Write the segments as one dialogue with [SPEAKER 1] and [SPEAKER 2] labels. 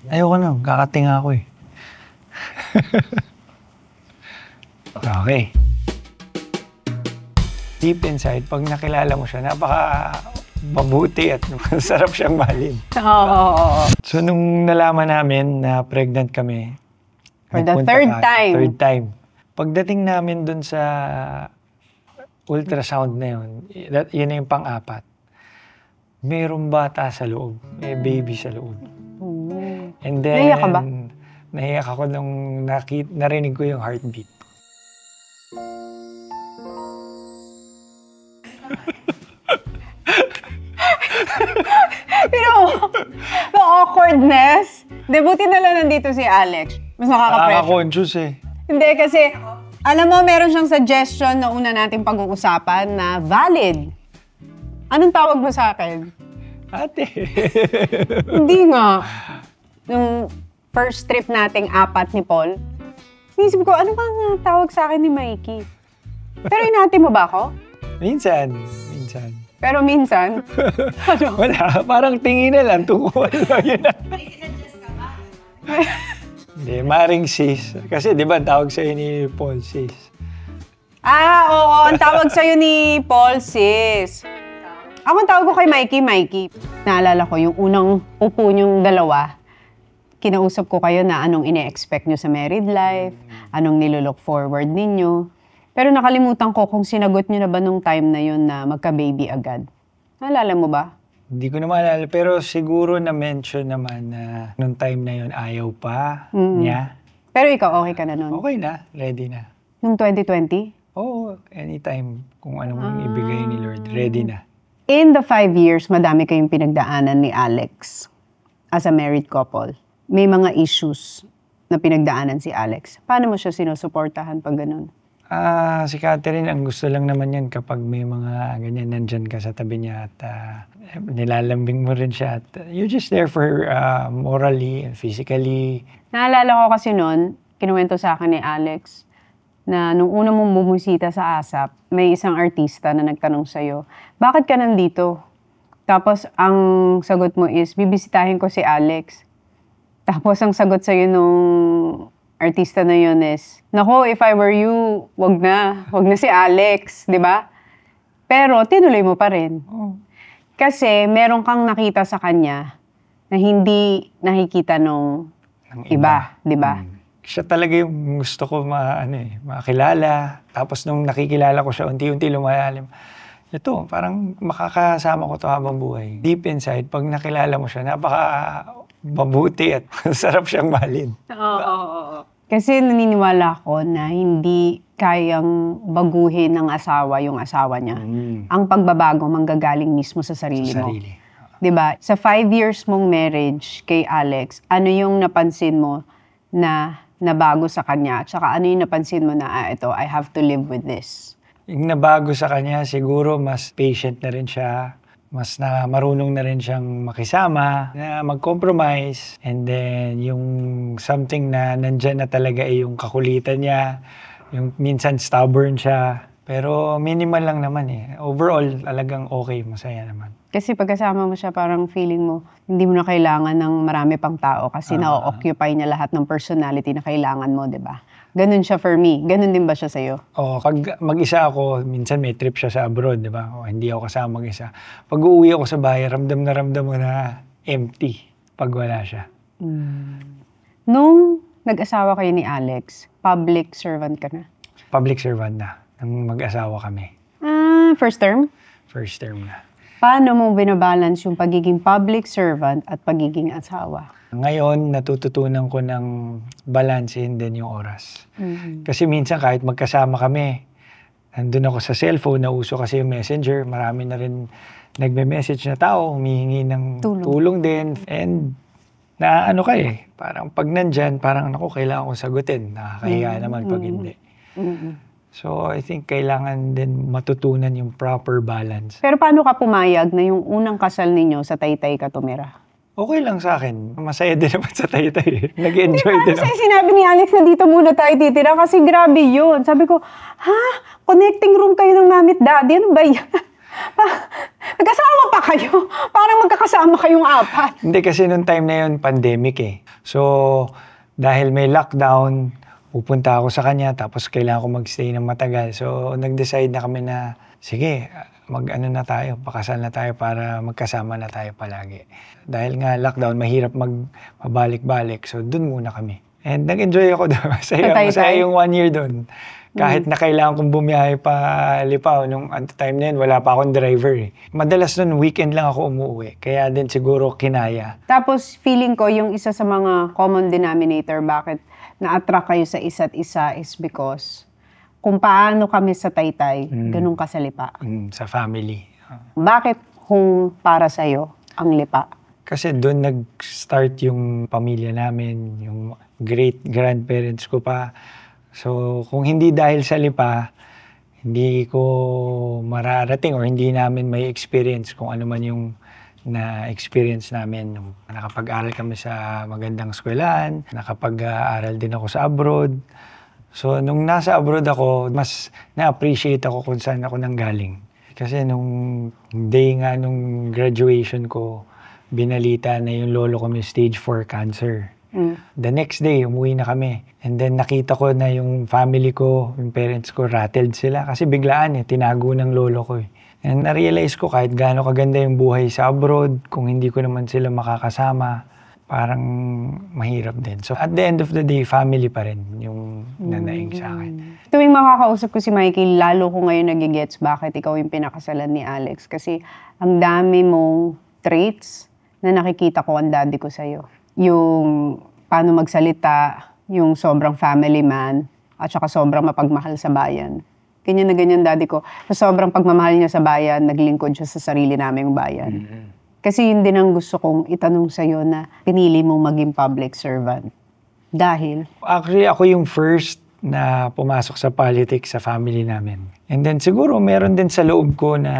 [SPEAKER 1] Ayoko na, kakatinga ako eh. Okay. Deep inside, pag nakilala mo siya, napaka mabuti at masarap siyang mahalin.
[SPEAKER 2] Oo.
[SPEAKER 1] So, nung nalaman namin na pregnant kami,
[SPEAKER 2] For the third time.
[SPEAKER 1] Pagdating namin dun sa ultrasound na yun, yun na yung pang-apat. Mayroong bata sa loob, may baby sa loob. And then,
[SPEAKER 2] Naiyak ka ba?
[SPEAKER 1] Naiyak ako nung narinig ko yung heartbeat.
[SPEAKER 2] Pero, the awkwardness. Buti na lang nandito si Alex. Mas nakaka-pressure.
[SPEAKER 1] Nakaka-conscious eh.
[SPEAKER 2] Hindi, kasi, alam mo, meron siyang suggestion na una nating pag-uusapan na valid. Anong tawag mo sa akin?
[SPEAKER 1] Ate.
[SPEAKER 2] Hindi nga. Nung first trip nating apat ni Paul, inisip ko, ano ba nga tawag sa akin ni Mikey? Pero inati mo ba ako?
[SPEAKER 1] Minsan.
[SPEAKER 2] Pero minsan, ano?
[SPEAKER 1] Wala, parang tingin na lang, tungkol lang yun. Hindi, maring sis. Kasi di ba tawag sa'yo ni Paul sis?
[SPEAKER 2] Oo, ang tawag sa'yo ni Paul sis. Ako ang tawag ko kay Mikey. Naalala ko, yung unang upo niyong dalawa, kinausap ko kayo na anong ine-expect niyo sa married life, anong nilolook forward ninyo. Pero nakalimutan ko kung sinagot niyo na ba nung time na yun na magka-baby agad. Naalala mo ba?
[SPEAKER 1] Hindi ko na maalala, pero siguro na-mention naman na nung time na yun, ayaw pa niya.
[SPEAKER 2] Pero ikaw, okay ka na nun?
[SPEAKER 1] Okay na, ready na.
[SPEAKER 2] Nung 2020?
[SPEAKER 1] Oo, anytime kung anong ibigay ni Lord, ready na.
[SPEAKER 2] In the 5 years, madami kayong pinagdaanan ni Alex as a married couple. May mga issues na pinagdaanan si Alex. Paano mo siya sinusuportahan pag ganun?
[SPEAKER 1] Si Catherine, ang gusto lang naman yan kapag may mga ganyan, nandyan ka sa tabi niya at nilalambing mo rin siya. At you're just there for her morally and physically.
[SPEAKER 2] Naalala ko kasi noon, kinuwento sa akin ni Alex, na nung una mong bumusita sa ASAP, may isang artista na nagtanong sa'yo, bakit ka nandito? Tapos ang sagot mo is, bibisitahin ko si Alex. Tapos ang sagot sa'yo nung artista na yun is, nako, if I were you, wag na si Alex, di ba? Pero tinuloy mo pa rin. Kasi meron kang nakita sa kanya na hindi nakikita nung iba, di ba?
[SPEAKER 1] Siya talaga yung gusto ko makilala. Tapos nung nakikilala ko siya, unti-unti lumalalim. Ito, parang makakasama ko to habang buhay. Deep inside, pag nakilala mo siya, napaka mabuti at masarap siyang mahalin.
[SPEAKER 2] Oo. Kasi naniniwala ko na hindi kayang baguhin ng asawa yung asawa niya. Ang pagbabago manggagaling mismo sa sarili mo. Diba? Sa 5 years mong marriage kay Alex, ano yung napansin mo na nabago sa kanya? At saka ano yung napansin mo na, ito, I have to live with this?
[SPEAKER 1] Yung nabago sa kanya, siguro mas patient na rin siya. Mas marunong na rin siyang makisama, na mag-compromise. And then, yung something na nandyan na talaga yung kakulitan niya. Yung minsan stubborn siya. Pero minimal lang naman eh. Overall, talagang okay, masaya naman.
[SPEAKER 2] Kasi pagkasama mo siya, parang feeling mo, hindi mo na kailangan ng marami pang tao kasi na-occupy niya lahat ng personality na kailangan mo, di ba? Ganun siya for me. Ganun din ba siya sa'yo?
[SPEAKER 1] Pag mag-isa ako, minsan may trip siya sa abroad, di ba? Hindi ako kasama mag-isa. Pag uuwi ako sa bahay, ramdam mo na empty pag wala siya.
[SPEAKER 2] Nung nag-asawa kayo ni Alex, public servant ka na?
[SPEAKER 1] Public servant na. Nang mag-asawa kami.
[SPEAKER 2] First term?
[SPEAKER 1] First term na.
[SPEAKER 2] Paano mo binabalance yung pagiging public servant at pagiging asawa?
[SPEAKER 1] Ngayon, natututunan ko ng balansehin din yung oras. Kasi minsan kahit magkasama kami, nandun ako sa cellphone, nauso kasi yung messenger, marami na rin nagme-message na tao, humihingi ng tulong din. And ano ka eh, parang pag nandyan, parang kailangan kong sagutin. Nakakahiya naman pag hindi. So, I think kailangan din matutunan yung proper balance.
[SPEAKER 2] Pero paano ka pumayag na yung unang kasal ninyo sa Taytay ka tumira?
[SPEAKER 1] Okay lang sa akin. Masaya din naman sa Taytay. Nag-enjoy din ako.
[SPEAKER 2] Kasi sinabi ni Alex na dito muna tayo titira kasi grabe yun. Sabi ko, connecting room kayo ng mamit daddy? Ano ba yan? Nagkasama pa kayo? Parang magkakasama kayong apat.
[SPEAKER 1] Hindi kasi nung time na yun, pandemic eh. So, dahil may lockdown, pupunta ako sa kanya, tapos kailangan ko magstay ng matagal. So, nag-decide na kami na, sige, mag-ano na tayo, pakasal na tayo para magkasama na tayo palagi. Dahil nga lockdown, mahirap mabalik-balik. So, dun muna kami. And nag-enjoy ako doon. Masaya yung 1 year doon. Kahit na kailangan kong bumiyahe pa Lipaw, nung at the time na yun, wala pa akong driver eh. Madalas nun, weekend lang ako umuwi. Kaya din siguro kinaya.
[SPEAKER 2] Tapos feeling ko, yung isa sa mga common denominator, bakit na-attract kayo sa isa't isa is because kung paano kami sa Taytay, ganun ka sa Lipa.
[SPEAKER 1] Sa family.
[SPEAKER 2] Bakit kung para sa'yo ang Lipa?
[SPEAKER 1] Kasi doon nag-start yung pamilya namin, yung great-grandparents ko pa. So, kung hindi dahil sa Lipa, hindi ko mararating or hindi namin may experience kung ano man yung na-experience namin. Nakapag-aral kami sa magandang eskwelahan, nakapag-aral din ako sa abroad. So, nung nasa abroad ako, mas na-appreciate ako kung saan ako nanggaling. Kasi nung day nga nung graduation ko, binalita na yung lolo ko may stage 4 cancer. The next day, umuwi na kami. And then nakita ko na yung family ko, yung parents ko, rattled sila. Kasi biglaan tinago ng lolo ko eh. And na-realize ko kahit gaano kaganda yung buhay sa abroad, kung hindi ko naman sila makakasama, parang mahirap din. So at the end of the day, family pa rin yung nanaing sa akin.
[SPEAKER 2] Tuwing makakausap ko si Mikey, lalo ko ngayon nagigets bakit ikaw yung pinakasalan ni Alex. Kasi ang dami mong traits na nakikita ko ang daddy ko sa'yo. Yung paano magsalita, yung sobrang family man, at saka sobrang mapagmahal sa bayan. Ganyan na ganyan daddy ko. Sa sobrang pagmamahal niya sa bayan, naglingkod siya sa sarili naming bayan. Kasi yun din ang gusto kong itanong sa'yo na pinili mong maging public servant. Dahil?
[SPEAKER 1] Actually, ako yung first na pumasok sa politics sa family namin. And then siguro meron din sa loob ko na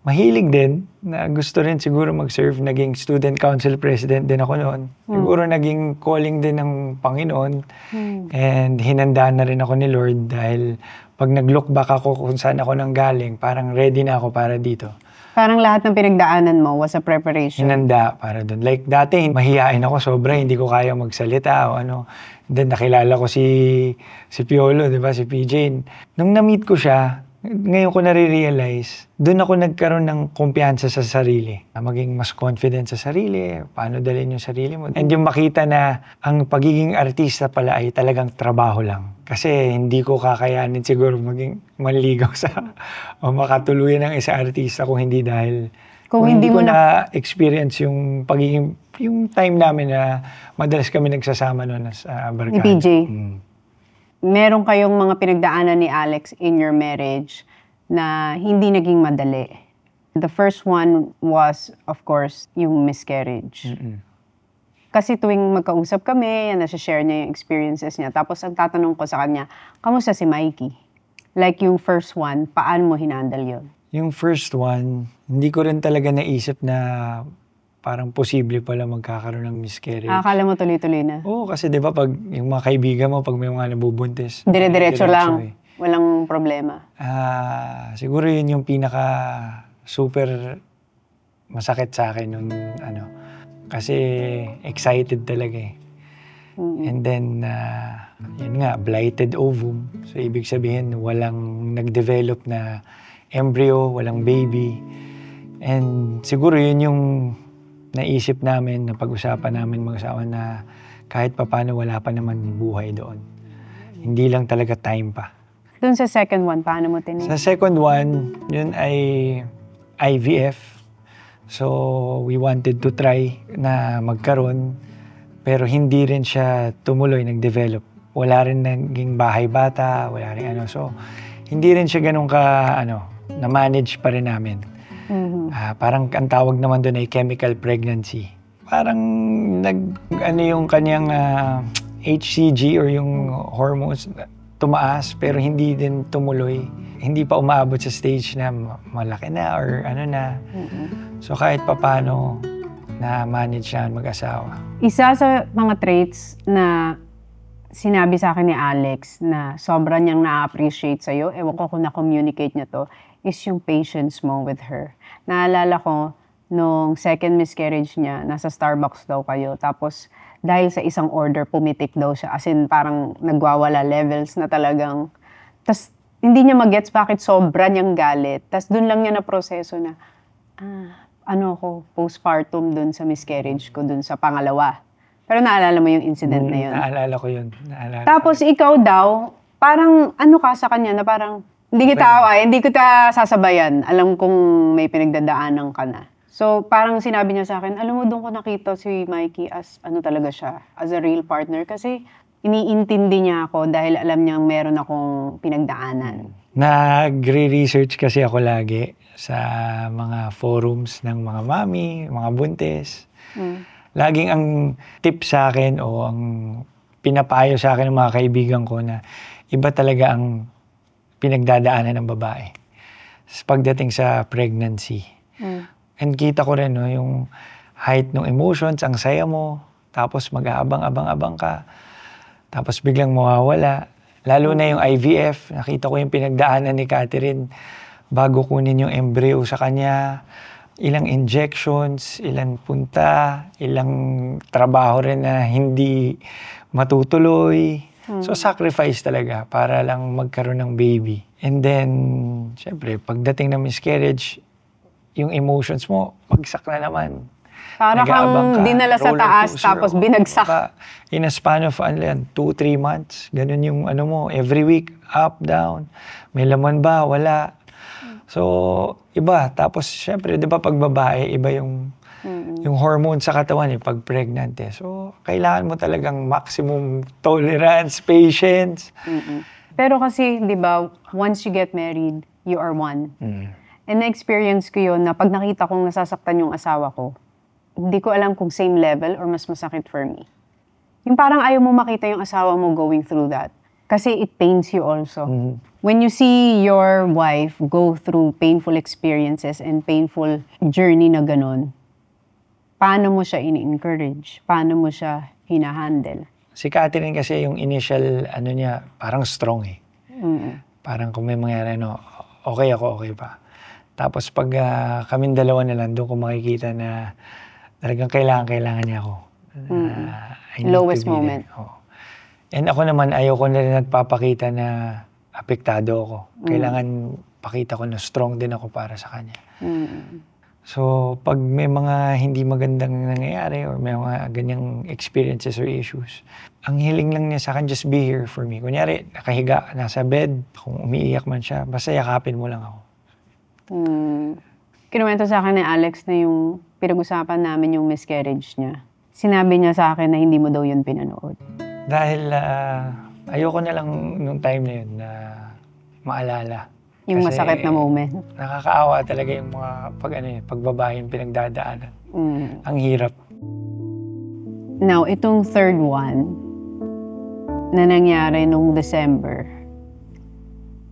[SPEAKER 1] mahilig din, na gusto rin siguro mag-serve. Naging student council president din ako noon. Siguro naging calling din ng Panginoon. And hinandaan na rin ako ni Lord dahil pag nag-look back ako kung saan ako nanggaling, parang ready na ako para dito.
[SPEAKER 2] Parang lahat ng pinagdaanan mo was a preparation.
[SPEAKER 1] Hinanda para doon. Like dati, mahihain ako sobra, hindi ko kaya magsalita o ano. Then nakilala ko si Piolo, di ba, si PJ. Nung na-meet ko siya, ngayon ko nare-realize, doon ako nagkaroon ng kumpiyansa sa sarili. Maging mas confident sa sarili, paano dalhin yung sarili mo. And yung makita na ang pagiging artista pala ay talagang trabaho lang. Kasi hindi ko kakayanin siguro maging manligaw sa o makatuluyan ng isang artista kung hindi dahil kung hindi ko na-experience yung pagiging, yung time namin na madalas kami nagsasama noon sa barkada.
[SPEAKER 2] Ni PJ. Meron kayong mga pinagdaanan ni Alex in your marriage na hindi naging madali. The first one was, of course, yung miscarriage. Kasi tuwing magkausap kami, nasa-share niya yung experiences niya. Tapos ang tatanong ko sa kanya, kamusta si Mikey? Like yung first one, paano mo hinandle yun?
[SPEAKER 1] Yung first one, hindi ko rin talaga naisip na parang posible pala magkakaroon ng miscarriage.
[SPEAKER 2] Akala mo tuloy-tuloy na?
[SPEAKER 1] Oo, kasi di ba pag yung mga kaibigan mo, pag may mga nabubuntis,
[SPEAKER 2] dire-diretso lang. Walang problema.
[SPEAKER 1] Siguro yun yung pinaka super masakit sa akin nung ano. Kasi excited talaga eh. And then, yun nga, blighted ovum. So, ibig sabihin, walang nag-develop na embryo, walang baby. And siguro yun yung naisip namin, na pag-usapan namin mag-asawa na kahit papano wala pa naman buhay doon. Hindi lang talaga time pa.
[SPEAKER 2] Doon sa second one, paano mo tinignan?
[SPEAKER 1] Sa second one, yun ay IVF. So, we wanted to try na magkaroon, pero hindi rin siya tumuloy, nag-develop. Wala rin naging bahay bata, wala rin ano. So, hindi rin siya ganun na-manage pa rin namin. Parang ang tawag naman doon ay chemical pregnancy. Parang yung kanyang HCG or yung hormones tumaas pero hindi din tumuloy. Hindi pa umaabot sa stage na malaki na or ano na. So kahit papano na-manage na mag-asawa.
[SPEAKER 2] Isa sa mga traits na sinabi sa akin ni Alex na sobrang niyang na-appreciate sa'yo, ewan ko kung na-communicate niya to, is yung patience mo with her. Naalala ko, nung second miscarriage niya, nasa Starbucks daw kayo. Tapos, dahil sa isang order, pumitik daw siya. As in, parang nagwawala levels na talagang. Tapos, hindi niya magets bakit sobra niyang galit. Tapos, dun lang niya na proseso na, postpartum dun sa miscarriage ko, dun sa pangalawa. Pero naalala mo yung incident na yun?
[SPEAKER 1] Naalala ko yun.
[SPEAKER 2] Tapos, ikaw daw, parang ka sa kanya na parang, hindi kita sasabayan. Alam kong may pinagdadaanan ka na. So, parang sinabi niya sa akin, alam mo, doon ko nakita si Mikey as talaga siya, as a real partner. Kasi iniintindi niya ako dahil alam niyang meron akong pinagdaanan.
[SPEAKER 1] Nagre-research kasi ako lagi sa mga forums ng mga mami, mga buntis. Laging ang tip sa akin o ang pinapayo sa akin ng mga kaibigan ko na iba talaga ang pinagdadaanan ng babae pagdating sa pregnancy. And kita ko rin, yung height ng emotions, ang saya mo, tapos mag-aabang-abang ka, tapos biglang mawawala. Lalo na yung IVF, nakita ko yung pinagdaanan ni Catherine bago kunin yung embryo sa kanya, ilang injections, ilang punta, ilang trabaho rin na hindi matutuloy. So, sacrifice talaga para lang magkaroon ng baby. And then, syempre, pagdating ng miscarriage, yung emotions mo, bagsak na naman.
[SPEAKER 2] Para kang dinala sa taas, tapos binagsak.
[SPEAKER 1] In a span of 2-3 months, ganun yung every week, up, down. May laman ba? Wala. So, iba. Tapos, syempre, di ba pag babae, iba yung hormone sa katawan pag pregnant So, kailangan mo talagang maximum tolerance, patience.
[SPEAKER 2] Pero kasi, di ba, once you get married, you are one. And na-experience ko yun na pag nakita kong nasasaktan yung asawa ko, hindi ko alam kung same level or mas masakit for me. Yung parang ayaw mo makita yung asawa mo going through that. Kasi it pains you also. When you see your wife go through painful experiences and painful journey na ganun, paano mo siya ini-encourage? Paano mo siya hinahandle?
[SPEAKER 1] Si Catherine kasi yung initial, niya, parang strong Parang kung may mangyari, okay ako, okay pa. Tapos pag kaming dalawa na lang, doon ko makikita na talagang kailangan niya ako.
[SPEAKER 2] Lowest moment.
[SPEAKER 1] And ako naman, ayoko na rin nagpapakita na apektado ako. Kailangan pakita ko na strong din ako para sa kanya. So, pag may mga hindi magandang nangyayari or may mga ganyang experiences or issues, ang hiling lang niya sa akin, just be here for me. Kunyari, nakahiga, nasa bed, kung umiiyak man siya, basta yakapin mo lang ako.
[SPEAKER 2] Kinuwento sa akin ni Alex na yung pinag-usapan namin yung miscarriage niya. Sinabi niya sa akin na hindi mo daw yun pinanood.
[SPEAKER 1] Dahil ayoko na lang nung time na yun na maalala.
[SPEAKER 2] Yung kasi masakit na moment.
[SPEAKER 1] Nakakaawa talaga yung mga pagbabae yung pinagdadaanan. Ang hirap.
[SPEAKER 2] Now, itong third one na nangyari nung December,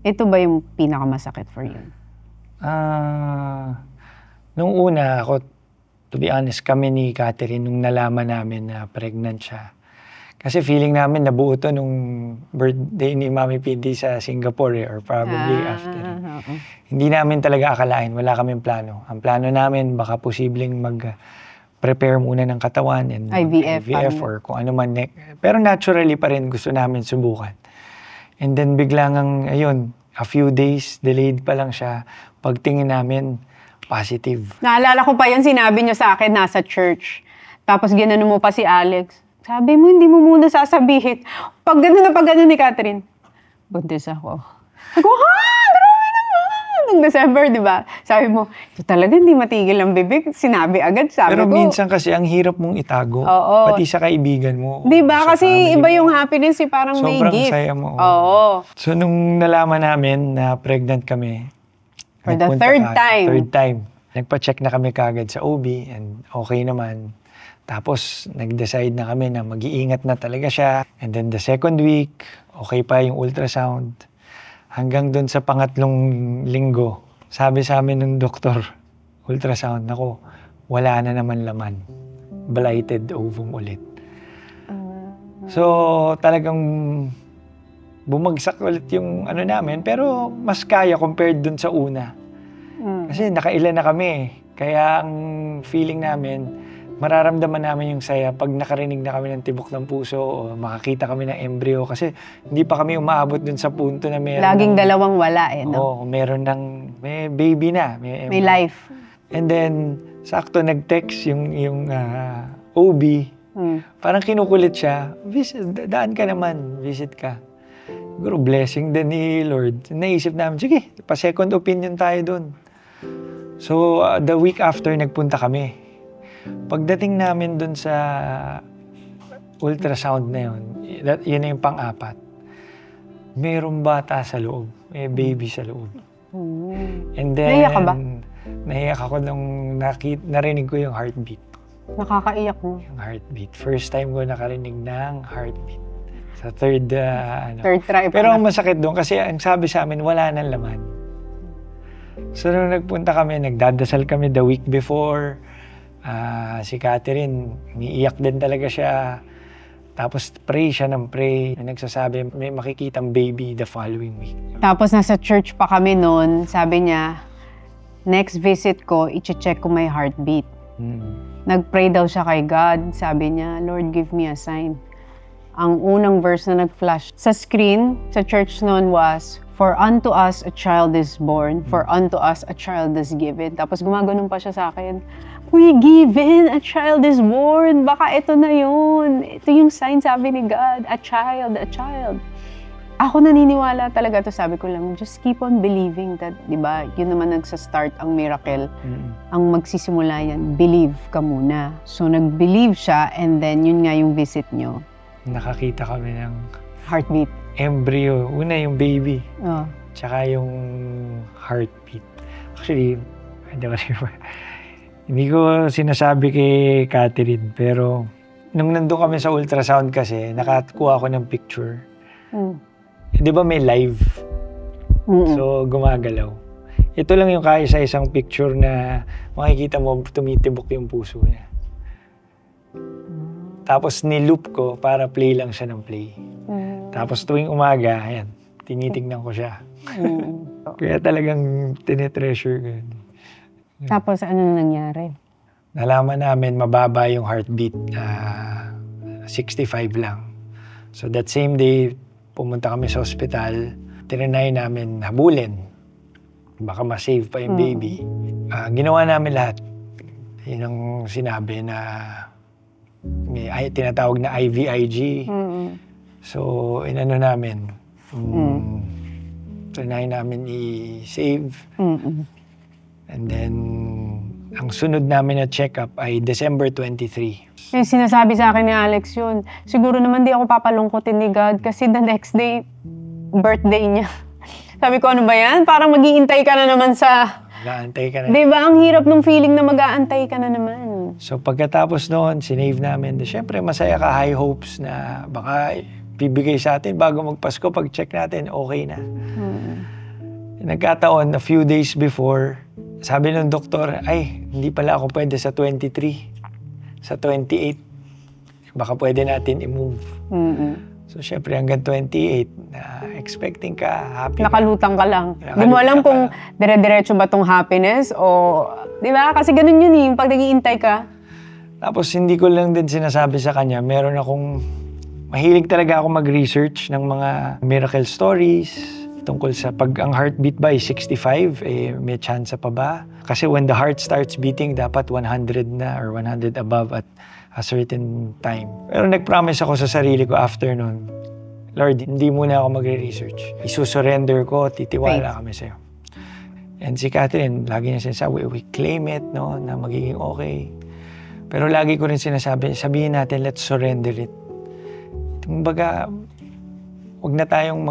[SPEAKER 2] ito ba yung pinakamasakit for you?
[SPEAKER 1] Nung una ako, to be honest, kami ni Catherine nung nalaman namin na pregnant siya. Kasi feeling namin nabuo to nung birthday ni Mami PD sa Singapore or probably after. Hindi namin talaga akalain, wala kaming plano. Ang plano namin, baka posibleng mag-prepare muna ng katawan and IVF or kung ano man. Pero naturally pa rin gusto namin subukan. And then biglang ayun, a few days, delayed pa lang siya. Pagtingin namin, positive.
[SPEAKER 2] Naalala ko pa yun, sinabi niyo sa akin, nasa church. Tapos ginano mo pa si Alex. Sabi mo, hindi mo muna sasabihin. Pag gano'n ni Catherine, buntis ako. Ako, grabe naman! Nung December, di ba? Sabi mo, ito talaga hindi matigil ang bibig. Sinabi agad, sabi
[SPEAKER 1] Pero
[SPEAKER 2] ko.
[SPEAKER 1] minsan kasi ang hirap mong itago.
[SPEAKER 2] Oo.
[SPEAKER 1] Pati sa kaibigan mo.
[SPEAKER 2] Di ba? Kasi iba yung happiness, parang may gift.
[SPEAKER 1] Sobrang saya mo.
[SPEAKER 2] Oo.
[SPEAKER 1] So, nung nalaman namin na pregnant kami,
[SPEAKER 2] for the third
[SPEAKER 1] time, nagpa-check na kami kagad sa OB and okay naman. Tapos, nag-decide na kami na mag-iingat na talaga siya. And then the second week, okay pa yung ultrasound. Hanggang dun sa pangatlong linggo, sabi sa amin ng doktor, ultrasound, nako, wala na naman laman. Blighted ovum ulit. So, talagang bumagsak ulit yung namin. Pero mas kaya compared dun sa una. Kasi nakailan na kami. Kaya ang feeling namin, mararamdaman namin yung saya pag nakarinig na kami ng tibok ng puso o makakita kami ng embryo. Kasi hindi pa kami umaabot dun sa punto na meron
[SPEAKER 2] Laging dalawang wala no?
[SPEAKER 1] Oo, meron may baby na. May
[SPEAKER 2] May
[SPEAKER 1] embryo.
[SPEAKER 2] life.
[SPEAKER 1] And then, sakto nag-text yung OB. Parang kinukulit siya, daan ka naman, visit ka. Siguro blessing din ni Lord. Naisip namin, sige, pa-second opinion tayo dun. So, the week after, nagpunta kami. Pagdating namin dun sa ultrasound na yun, yun na yung pang-apat. Mayroong bata sa loob. May baby sa loob. And then,
[SPEAKER 2] Naiyak ka ba?
[SPEAKER 1] Naiyak ako nung narinig ko yung heartbeat.
[SPEAKER 2] Nakakaiyak mo.
[SPEAKER 1] Yung heartbeat. First time ko nakarinig ng heartbeat. Sa third,
[SPEAKER 2] Third try pa.
[SPEAKER 1] Pero ang masakit doon kasi ang sabi sa amin, wala nang laman. So nung nagpunta kami, nagdadasal kami the week before. Si Catherine, umiiyak din talaga siya. Tapos pray siya ng pray. Nagsasabi, may makikitang baby the following week.
[SPEAKER 2] Tapos nasa church pa kami noon, sabi niya, next visit ko, i-check ko my heartbeat. Nag-pray daw siya kay God. Sabi niya, Lord, give me a sign. Ang unang verse na nag-flash sa screen, sa church noon was, for unto us a child is born, for unto us a child is given. Tapos gumaganon pa siya sa akin, we given, a child is born. Baka ito na yun. Ito yung sign, sabi ni God, a child, a child. Ako naniniwala talaga to, sabi ko lang, just keep on believing that, di ba, yun naman nagsa-start ang miracle. Ang magsisimula yan, believe ka muna. So nag-believe siya and then yun nga yung visit nyo.
[SPEAKER 1] Nakakita kami ng
[SPEAKER 2] Heartbeat.
[SPEAKER 1] embryo. Una yung baby.
[SPEAKER 2] Oh.
[SPEAKER 1] Tsaka yung heartbeat. Actually, hindi ko sinasabi kay Catherine, pero nung nandun kami sa ultrasound kasi, nakakuha ako ng picture. Di ba may live? So, gumagalaw. Ito lang yung kaya sa isang picture na makikita mo tumitibok yung puso niya. Tapos niloop ko para play lang siya ng play. Tapos tuwing umaga, ayan, tinitignan ko siya. Kaya talagang tinetreasure ko yun.
[SPEAKER 2] Tapos ano nangyari?
[SPEAKER 1] Nalaman namin mababa yung heartbeat, 65 lang. So that same day, pumunta kami sa ospital, tinanay namin habulin. Baka ma-save pa yung baby. Ginawa namin lahat. Yun ang sinabi na may tinatawag na IVIG. So, inano namin. Tinanay namin i-save. And then, ang sunod namin na check-up ay December 23.
[SPEAKER 2] Yung sinasabi sa akin ni Alex yun, siguro naman di ako papalungkotin ni God kasi the next day, birthday niya. Sabi ko, ano ba yan? Parang mag-iintay ka na naman sa...
[SPEAKER 1] Mag-aantay ka na.
[SPEAKER 2] Diba? Ang hirap ng feeling na mag-aantay ka na naman.
[SPEAKER 1] So pagkatapos noon, sinave namin. Siyempre, masaya ka, high hopes na baka bibigay sa atin bago magpasko. Pag check natin, okay na. Nagkataon, a few days before, sabi ng doktor, ay, hindi pala ako pwede sa 23. Sa 28, baka pwede natin i-move. So, syempre, hanggang 28, expecting ka, happy
[SPEAKER 2] Nakalutang ka lang.
[SPEAKER 1] Nakalutang
[SPEAKER 2] Di mo alam
[SPEAKER 1] ka
[SPEAKER 2] kung dire-diretso ba tong happiness o... Di ba? Kasi ganun yun eh, pag nag-iintay ka.
[SPEAKER 1] Tapos, hindi ko lang din sinasabi sa kanya, meron akong... Mahilig talaga ako mag-research ng mga miracle stories tungkol sa pag ang heartbeat ba ay 65, may chance pa ba? Kasi when the heart starts beating, dapat 100 na or 100 above at a certain time. Pero nag-promise ako sa sarili ko after nun, Lord, hindi muna ako magre-research. Isusurrender ko, titiwala kami sa'yo. And si Catherine, lagi niya sinasabi, we claim it, no, na magiging okay. Pero lagi ko rin sinasabi, sabihin natin, let's surrender it. Kumbaga, huwag na tayong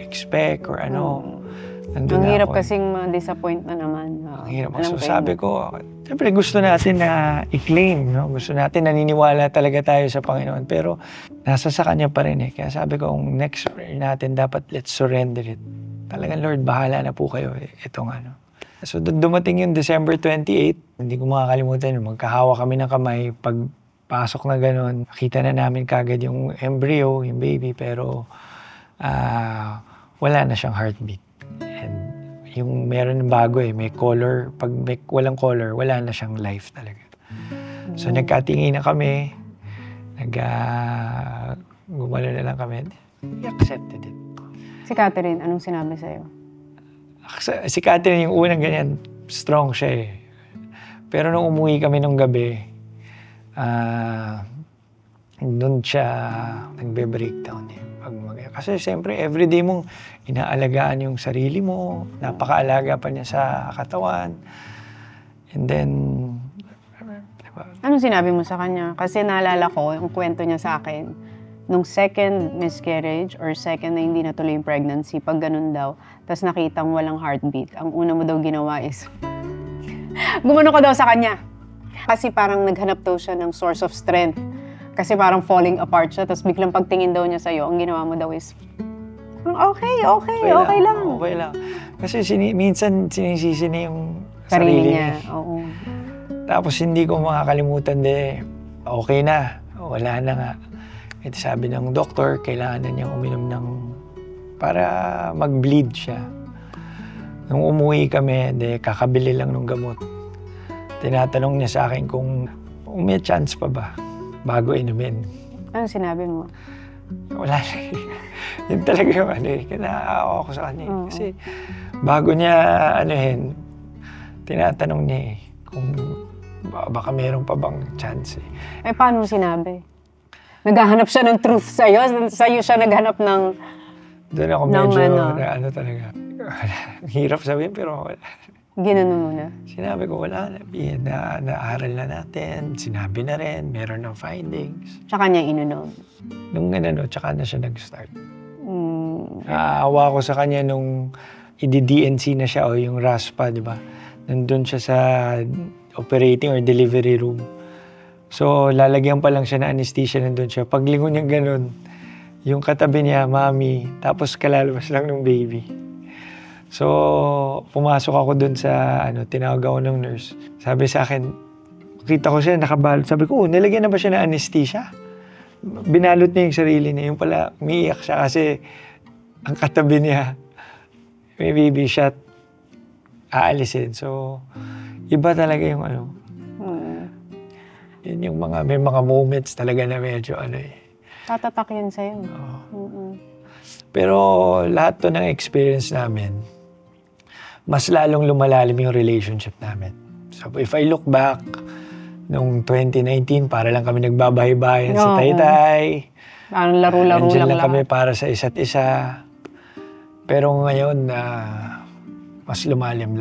[SPEAKER 1] expect or
[SPEAKER 2] Ang hirap kasing ma-disappoint na naman.
[SPEAKER 1] Ang hirap. So sabi ko, siyempre gusto natin na i-claim, no? Gusto natin, naniniwala talaga tayo sa Panginoon. Pero nasa sa Kanya pa rin eh. Kaya sabi ko, ang next prayer natin, dapat let's surrender it. Talagang, Lord, bahala na po kayo. Itong So dumating yung December 28, hindi ko makakalimutan yun. Magkahawa kami ng kamay. Pagpasok na gano'n, nakita na namin kagad yung embryo, yung baby, pero wala na siyang heartbeat. And yung meron ng bago may color. Pag walang color, wala na siyang life talaga. So nagkatingin na kami, gumano na lang kami. We accepted it.
[SPEAKER 2] Si Catherine, anong sinabi sa'yo?
[SPEAKER 1] Si Catherine yung unang ganyan, strong siya Pero nung umuwi kami nung gabi, doon siya nagbe-breakdown Kasi siyempre, everyday mong inaalagaan yung sarili mo, napakaalaga pa niya sa katawan. And then, diba?
[SPEAKER 2] Anong sinabi mo sa kanya? Kasi naalala ko, yung kwento niya sa akin, nung second miscarriage or second na hindi natuloy yung pregnancy, pag ganun daw, tapos nakitang walang heartbeat, ang una mo daw ginawa is, gumano ka daw sa kanya. Kasi parang naghanap daw siya ng source of strength. Kasi parang falling apart siya, tapos biglang pagtingin daw niya sa'yo, ang ginawa mo daw is, okay lang.
[SPEAKER 1] Okay lang. Kasi minsan sinisisi na yung
[SPEAKER 2] Sarili niya. Oo.
[SPEAKER 1] Tapos hindi ko makakalimutan okay na, wala na nga. Ito sabi ng doktor, kailangan na niyang uminom para mag-bleed siya. Nung umuwi kami, kakabili lang ng gamot. Tinatanong niya sa akin kung may chance pa ba bago inumin.
[SPEAKER 2] Anong sinabi mo?
[SPEAKER 1] Wala na. Yun talaga yung kinaawa ko sa kanya. Kasi bago niya tinatanong niya kung baka meron pa bang chance
[SPEAKER 2] paano mo sinabi? Naghahanap siya ng truth sa'yo? Sa'yo siya naghanap ng...
[SPEAKER 1] Doon ako medyo talaga. Hirap sabihin pero wala.
[SPEAKER 2] Ginanon mo na?
[SPEAKER 1] Sinabi ko wala na. Naaral na natin. Sinabi na rin. Meron ng findings.
[SPEAKER 2] Tsaka niya inunom?
[SPEAKER 1] Nung tsaka na siya nag-start. Naawa ko sa kanya nung i-DNC na siya yung RASPA, di ba? Nandun siya sa operating or delivery room. So, lalagyan pa lang siya na anesthesia, nandun siya. Paglingon niya ganun, yung katabi niya, mami, tapos kalalabas lang ng baby. So, pumasok ako dun sa, tinawag ako ng nurse. Sabi sa akin, kita ko siya, nakabalot. Sabi ko, nilagyan na ba siya ng anesthesia? Binalot niya yung sarili niya. Yung pala, umiiyak siya kasi ang katabi niya, may baby shot, aalisin. So, iba talaga yung yun yung may mga moments talaga na medyo
[SPEAKER 2] Tatatak yun sa'yo.
[SPEAKER 1] Pero lahat to ng experience namin, mas lalong lumalalim yung relationship namin. So if I look back, noong 2019, para lang kami nagbabahay-bahayan sa Taytay.
[SPEAKER 2] Parang laro-laro lang
[SPEAKER 1] kami para sa isa't isa. Pero ngayon, mas lumalim.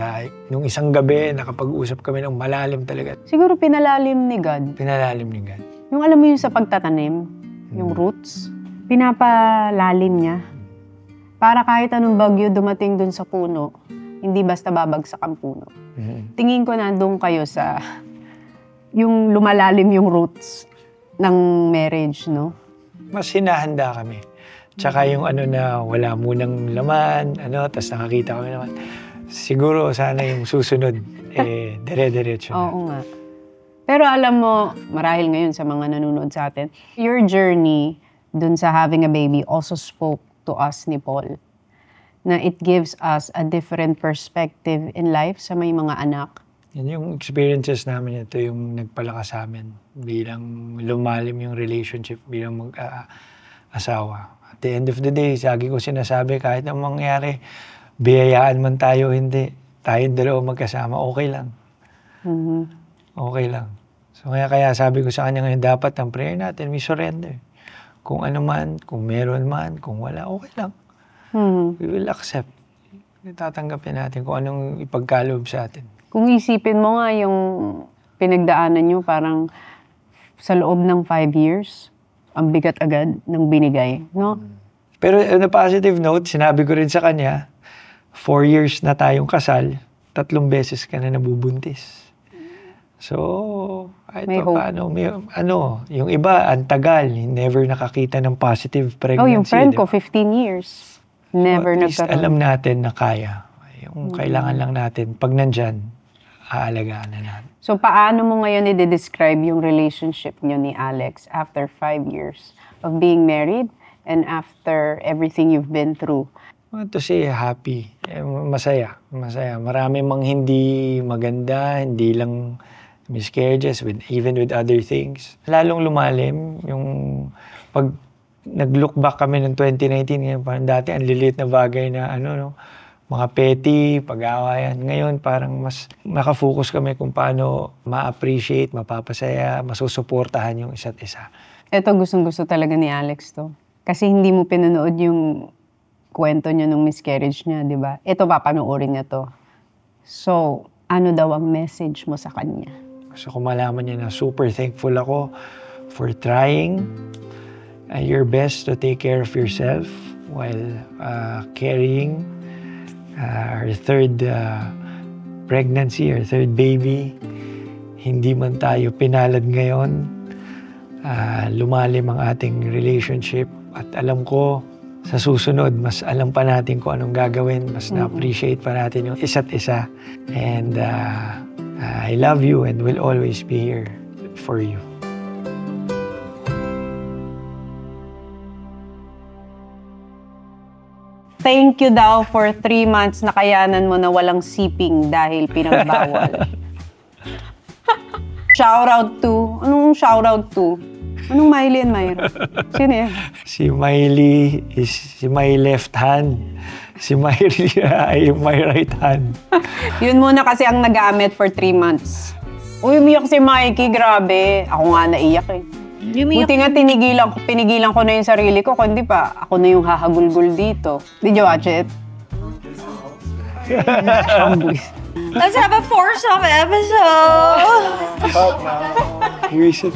[SPEAKER 1] Nung isang gabi, nakapag-usap kami ng malalim talaga.
[SPEAKER 2] Siguro pinalalim ni God.
[SPEAKER 1] Pinalalim ni God.
[SPEAKER 2] Yung alam mo yung sa pagtatanim, yung roots, pinapalalim niya. Para kahit anong bagyo dumating dun sa puno, hindi basta babagsak ang puno. Tingin ko nandun kayo sa yung lumalalim yung roots ng marriage, no?
[SPEAKER 1] Mas hinahanda kami. Tsaka yung na wala munang laman, tas nakakita kami naman. Siguro sana yung susunod, dire-diretso na.
[SPEAKER 2] Oo nga. Pero alam mo, marahil ngayon sa mga nanonood sa atin, your journey dun sa having a baby also spoke to us ni Paul. Na it gives us a different perspective in life sa may mga anak.
[SPEAKER 1] Yan yung experiences namin, ito yung nagpalakas sa amin bilang lumalim yung relationship bilang mag-asawa. At the end of the day, lagi ko sinasabi, kahit ang mangyari, biyayaan man tayo, hindi. Tayong dalawa magkasama, okay lang. Okay lang. So kaya sabi ko sa kanya ngayon, dapat ang prayer natin, we surrender. Kung ano man, kung meron man, kung wala, okay lang. We will accept. Tatanggapin natin kung anong ipagkaloob sa atin.
[SPEAKER 2] Kung isipin mo nga yung pinagdaanan nyo, parang sa loob ng 5 years, ang bigat agad ng binigay, no?
[SPEAKER 1] Pero on a positive note, sinabi ko rin sa kanya, 4 years na tayong kasal, 3 beses ka na nabubuntis. So,
[SPEAKER 2] may hope.
[SPEAKER 1] Paano, yung iba, ang tagal, never nakakita ng positive pregnancy.
[SPEAKER 2] Yung friend ko, 15 years. Never nagkaroon.
[SPEAKER 1] Alam natin na kaya. Yung kailangan lang natin, pag nandyan, aalagaan na natin.
[SPEAKER 2] So, paano mo ngayon i-describe yung relationship niyo ni Alex after 5 years of being married and after everything you've been through?
[SPEAKER 1] want to say happy. Masaya. Marami mang hindi maganda, hindi lang miscarriages, even with other things. Lalong lumalim yung pag nag-look back kami ng 2019, ngayon parang dati ang lilit na bagay na mga petty, pag-aawayan. Ngayon parang mas nakafocus kami kung paano ma-appreciate, mapapasaya, masusuportahan yung isa't isa.
[SPEAKER 2] Ito gustong-gusto talaga ni Alex to. Kasi hindi mo pinanood yung kwento niya nung miscarriage niya, di ba? Ito papanoorin niya to. So, ano daw ang message mo sa kanya?
[SPEAKER 1] Gusto ko malaman niya na super thankful ako for trying your best to take care of yourself while carrying our third pregnancy, our third baby. Hindi man tayo pinalad ngayon, lumalim ang ating relationship at alam ko sa susunod, mas alam pa natin kung anong gagawin, mas na-appreciate pa natin yung isa't isa. And I love you and will always be here for you.
[SPEAKER 2] Thank you daw for 3 months na kayanan mo na walang siping dahil pinagbawal. Shoutout to? Anong shoutout to? Anong Miley and Myra? Sino yan?
[SPEAKER 1] Si Miley is si my left hand. Si Myri ay my right hand.
[SPEAKER 2] Yun muna kasi ang nagamit for 3 months. Uy, umiyak si Mikey, grabe. Ako nga naiyak eh. Buti nga pinigilan ko na yung sarili ko, kundi pa ako na yung hahagulgul dito. Did you watch it?
[SPEAKER 3] Let's have a foursome episode.
[SPEAKER 1] Here's it.